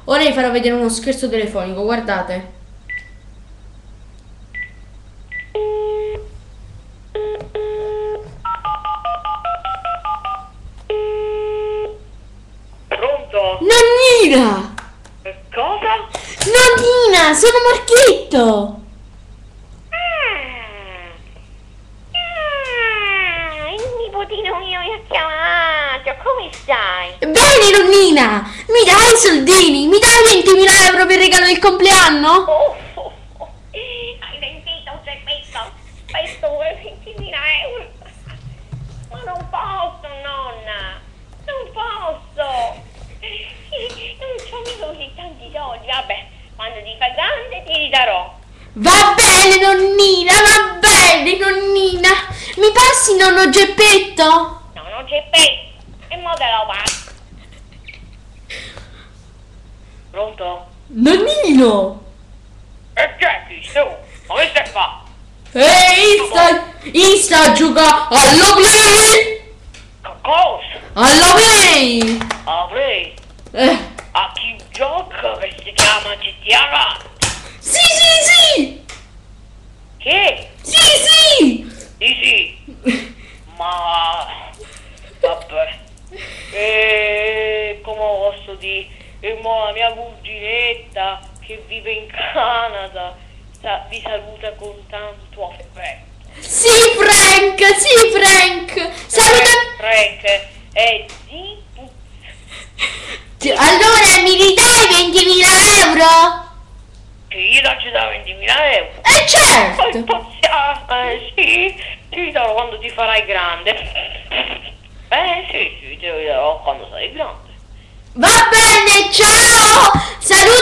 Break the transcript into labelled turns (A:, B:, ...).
A: Ora vi farò vedere uno scherzo telefonico, guardate.
B: Pronto?
A: Nonnina!
B: Cosa?
A: Nonnina, sono Marchetto!
B: Il nipotino mio mi ha chiamato, come stai?
A: Bene, nonnina! Mi dai i soldini? Mi dai 20.000 euro per il regalo del compleanno?
B: Hai sentito, Geppetto? Questo vuole 20.000 euro? Ma non posso, nonna, non posso. Non c'ho mica così tanti soldi, vabbè, quando ti fai grande ti ridarò.
A: Va bene, nonnina, va bene, nonnina! Mi passi nonno Geppetto?
B: No, non c'è peso, e mo te lo passo. Pronto?
A: Nonnino!
B: E Jackie, su, come stai fa?
A: Ehi, sta a giocare alla play!
B: Cosa?
A: Alla play!
B: Apri,
A: Eh,
B: a chi gioca che si chiama GTA?
A: sì, sì, sì!
B: Che?
A: Sì, sì!
B: Sì, ma vabbè, come posso dire, e mo la mia cuginetta che vive in Canada vi saluta con tanto affetto.
A: Sì, Frank! Sì, Frank! Saluta...
B: Frank è di
A: Allora, mi ridai 20.000 euro?
B: che io non ci do 20.000 euro.
A: Certo!
B: Sì, ti darò quando ti farai grande. Sì, te lo darò quando sarai grande.
A: Va bene, ciao! Saluta